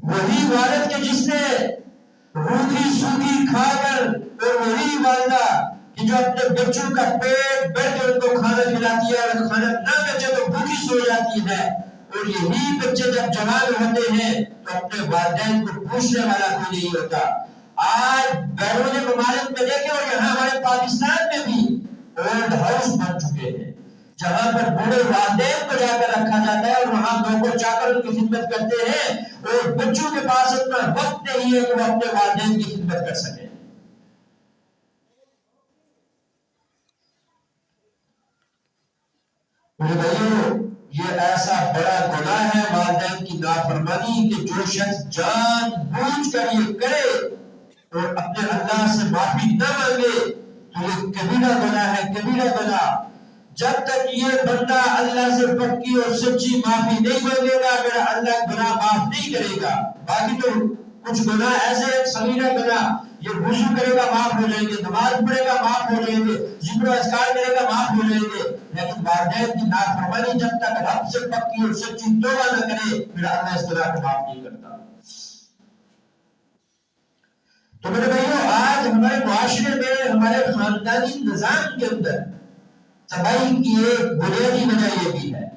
وہی والد کے جس نے روکھی سوکھی کھا کر، اور وہی والدہ کہ جو اپنے بچوں کا پیٹ بھر کے ان کو کھانا کھلاتی ہے، اور کھانا نہ بچے تو بھوکی سو جاتی ہے۔ اور یہی بچے جب جوان ہوتے ہیں تو اپنے والدین کو پوچھنے والا کوئی نہیں ہوتا۔ آج بیرون ممالک میں دیکھیں، اور یہاں ہمارے پاکستان میں بھی اولڈ ہاؤس بن چکے ہیں، جہاں پر بوڑھے والدین کو جا کر رکھا جاتا ہے، اور وہاں نوکر چاکر ان کی خدمت کرتے ہیں، اور بچوں کے پاس اتنا وقت نہیں ہے کہ وہ اپنے والدین کی خدمت کر سکیں۔ میرے بھائیو، یہ ایسا بڑا گناہ ہے والدین کی نافرمانی کہ جو شخص جان بوجھ کر یہ کرے اور اپنے اللہ سے معافی نہ مانگے تو یہ کبیرہ گناہ ہے، کبیرہ گناہ۔ جب تک یہ بندہ اللہ سے پکی اور سچی معافی نہیں مانگے گا، میرا اللہ گناہ معاف نہیں کرے گا۔ باقی تو کچھ گناہ ایسے صغیرہ گناہ، یہ وضو کرے گا معاف ہو جائیں گے، نماز پڑھے گا معاف ہو جائیں گے، ذکر و اذکار کرے گا معاف ہو جائیں گے، لیکن والدین کی نافرمانی جب تک رب سے پکی اور سچی توبہ نہ کرے، میرا اللہ اس گناہ کو معاف نہیں کرتا۔ تو میرے بھائیو، آج ہمارے معاشرے میں، ہمارے خاندانی نظام کے اندر تباہی کی ایک بنیادی وجہ یہ بھی ہے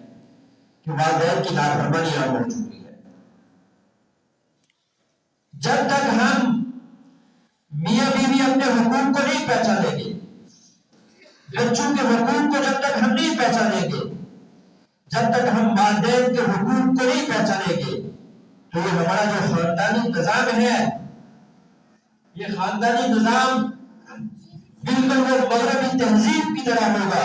کہ والدین کی نافرمانی عام ہو چکی ہے۔ جب تک ہم میاں بیوی اپنے حقوق کو نہیں پہچانیں گے، بچوں کے حقوق کو جب تک ہم نہیں پہچانیں گے، جب تک ہم والدین کے حقوق کو نہیں پہچانیں گے، تو یہ ہمارا جو خاندانی نظام ہے، یہ خاندانی نظام بالکل وہ مغربی تہذیب کی طرح ہوگا۔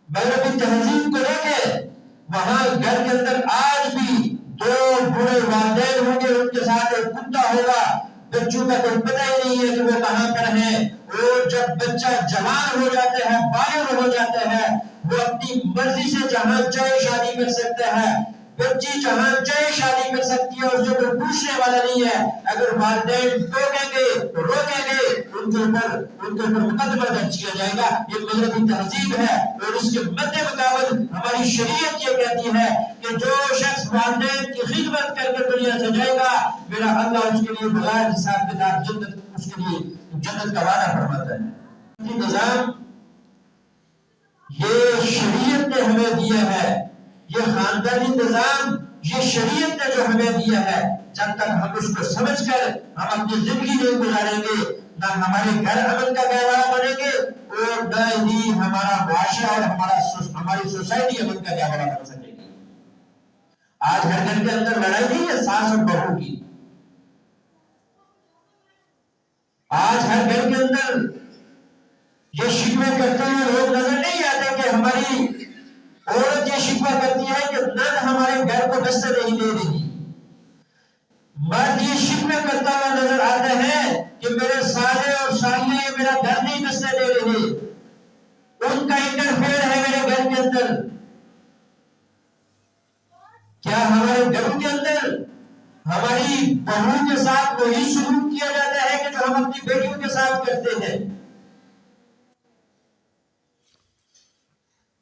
مغربی تہذیب کو دیکھیں، وہاں گھر کے اندر آج بھی دو بوڑھے والدین ہوں گے، ان کے ساتھ ایک کتا ہوگا، بچوں کا کوئی پتہ ہی نہیں ہے کہ وہ کہاں پر ہے۔ اور جب بچہ جوان ہو جاتا ہے، بالغ ہو جاتا ہے، وہ اپنی مرضی سے جہاں چاہے شادی کر سکتا ہے، بچی جہاں چاہے شادی کر سکتی ہے، اس سے کوئی پوچھنے والا نہیں ہے۔ اگر والدین ٹوکیں گے، روکیں گے، ان کے اوپر مقدمہ درج کیا جائے گا۔ یہ مغربی تہذیب ہے، اور اس کے مد مقابل ہماری شریعت یہ کہتی ہے کہ جو شخص والدین کی خدمت کر کے دنیا سے جائے گا، میرا اللہ اس کے لیے بغیر حساب کتاب جنت، اس کے لیے جنت کا وعدہ فرماتا ہے۔ یہ نظام یہ شریعت نے ہمیں دیا ہے، یہ خاندانی نظام یہ شریعت نے جو ہمیں دیا ہے، جب تک ہم اس کو سمجھ کر ہم اپنی زندگی نہیں گزاریں گے، نہ ہمارے گھر امن کا گہوارہ بنیں گے، اور نہ ہی ہمارا معاشرہ اور ہماری سوسائٹی امن کا گہوارہ بن سکے گی۔ آج ہر گھر کے اندر لڑائی نہیں ہے ساس اور بہو کی، آج ہر گھر کے اندر یہ شکوے کرتے ہوئے لوگ نظر نہیں آتے کہ ہماری عورت یہ شکوہ کرتی ہے کہ نند ہمارے گھر کو بستر نہیں دے رہی، مرد یہ شکوے کرتا ہوا نظر آتا ہے کہ میرے سالے اور سالیاں میرا گھر نہیں بسنے دے رہے، ان کا انٹرفیئر ہے میرے گھر کے اندر۔ کیا ہمارے گھروں کے اندر ہماری بہو کے ساتھ وہی سلوک کیا جاتا ہے کہ جو ہم اپنی بیٹیوں کے ساتھ کرتے ہیں؟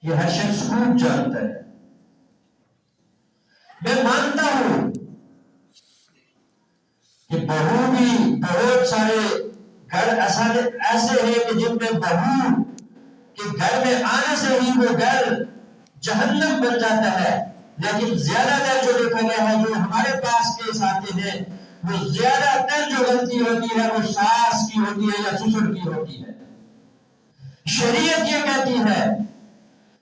یہ ہر شخص خوب جانتا ہے۔ میں مانتا ہوں کہ بہو بھی بہت سارے گھر ایسے ہیں کہ جن میں بہو کے گھر میں آنے سے ہی وہ گھر جہنم بن جاتا ہے، لیکن زیادہ تر جو دیکھا گیا ہے، جو ہمارے پاس کیس آتے ہیں، وہ زیادہ تر جو غلطی ہوتی ہے وہ ساس کی ہوتی ہے یا سسر کی ہوتی ہے۔ شریعت یہ کہتی ہے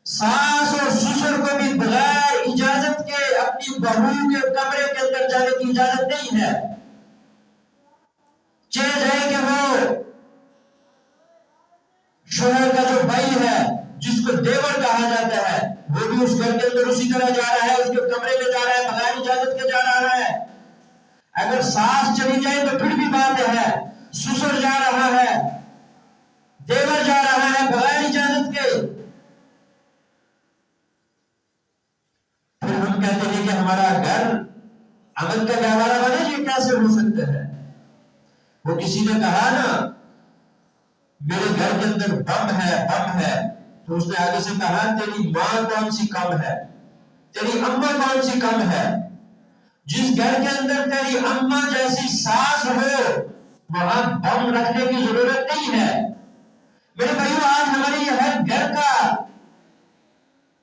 ساس اور سسر کو بھی بغیر اجازت کے اپنی بہو کے کمرے کے اندر جانے کی اجازت نہیں ہے۔ چاہے جائے کہ وہ شوہر کا جو بھائی ہے جس کو دیور کہا جاتا ہے، وہ بھی اس گھر کے اندر اسی طرح جا رہا ہے، اس کے کمرے میں جا رہا ہے، بغیر اجازت کے جا رہا ہے۔ اگر ساس چلی جائے تو پھر بھی بات ہے، سسر جا رہا ہے، دیور جا رہا ہے بغیر اجازت کے، پھر ہم کہتے ہیں کہ ہمارا گھر امن کا گہوارہ بنے، یہ کیسے ہو سکتا ہے؟ وہ کسی نے کہا نا میرے گھر کے اندر بم ہے، تو اس نے آگے سے کہا تیری ماں کون سی کم ہے، تیری اماں کون سی کم ہے، جس گھر کے اندر تیری اماں جیسی ساس ہو وہاں بم رکھنے کی ضرورت نہیں ہے۔ میرے بھائیو، آج ہمارے یہ ہر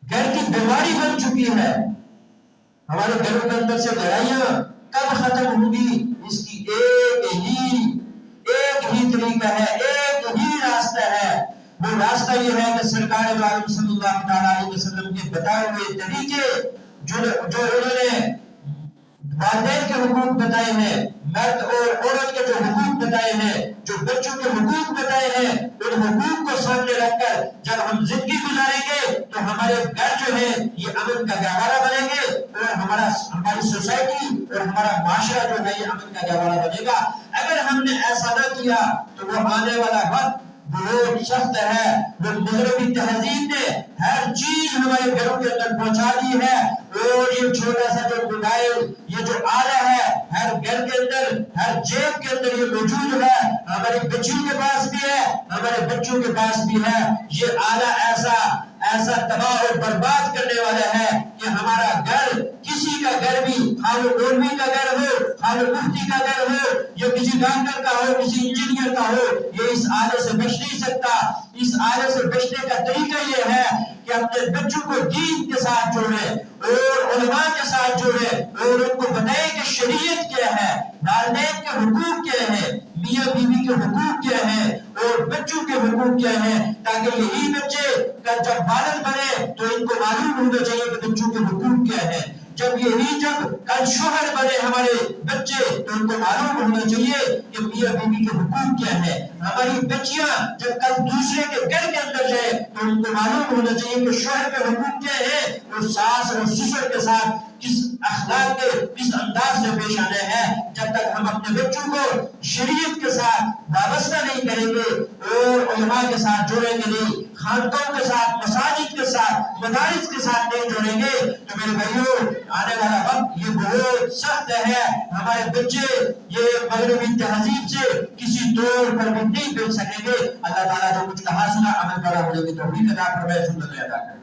گھر کی بیماری بن چکی ہے۔ ہمارے گھروں کے اندر سے لڑائیاں کب ختم ہوگی؟ اس کی ایک ہی طریقہ ہے، ایک ہی راستہ ہے۔ وہ راستہ یہ ہے کہ سرکار عالم صلی اللہ تعالیٰ علیہ وسلم کے بتائے ہوئے طریقے جو انہوں نے والدین کے حقوق بتائے ہیں، مرد اور عورت کے جو حقوق بتائے ہیں، جو بچوں کے حقوق بتائے ہیں، ان حقوق کو سامنے رکھ کر جب ہم زندگی گزاریں گے تو ہمارے گھر جو ہے یہ امن کا گہوارہ بنیں گے، اور ہماری سوسائٹی اور ہمارا معاشرہ جو ہے یہ امن کا گہوارہ بنے گا۔ اگر ہم نے ایسا نہ کیا تو وہ آنے والا وقت بہت سخت ہے۔ وہ مغربی تہذیب نے ہر چیز ہمارے گھروں کے اندر پہنچا دی ہے، اور یہ چھوٹا سا جو موبائل، یہ جو آلہ ہے، ہر گھر کے اندر، ہر جیب کے اندر یہ موجود ہے۔ ہماری بچیوں کے پاس بھی ہے، ہمارے بچوں کے پاس بھی ہے۔ یہ آلہ ایسا تباہ اور برباد کرنے والا ہے کہ ہمارا گھر، کسی کا گھر بھی، خالو مولوی کا گھر ہو، خالو مفتی کا گھر ہو، یا کسی ڈاکٹر کا ہو، کسی انجینئر کا ہو، یہ اس آلے سے بچ نہیں سکتا۔ اس آلے سے بچنے کا طریقہ یہ ہے کہ اپنے بچوں کو دین کے ساتھ جوڑے اور علماء کے ساتھ جوڑے، اور ان کو بتائے کہ شریعت کیا ہے، والدین کے حقوق کیا ہے، میاں بیوی کے حقوق کیا ہے، اور بچوں کے حقوق کیا ہے، تاکہ یہی بچے جب بالغ بنے تو ان کو معلوم ہونا چاہیے کہ بچوں کے حقوق کیا ہے۔ جب کل شوہر بنے ہمارے بچے تو ان کو معلوم ہونا چاہیے کہ میاں بیوی کے حقوق کیا ہے۔ ہماری بچیاں جب کل دوسرے کے گھر کے اندر جائے تو ان کو معلوم ہونا چاہیے کہ شوہر کے حقوق کیا ہے، اور ساس اور سسر کے ساتھ کس اخلاق کے کس انداز سے پیش آنا ہے۔ جب تک ہم اپنے بچوں کو شریعت کے ساتھ وابستہ نہیں کریں گے اور علماء کے ساتھ جوڑیں گے نہیں، خانقاہوں کے ساتھ، مساجد کے ساتھ، مدارس کے ساتھ نہیں جوڑیں گے، تو میرے بھائیوں آنے والا وقت یہ بہت سخت ہے۔ ہمارے بچے یہ مغربی تہذیب سے کسی طور پر بھی نہیں بچ سکیں گے۔ اللہ تعالیٰ جو کچھ کہا سنا عمل کرا ہونے کی توفیق عطا فرمائے، سنت ادا کرے۔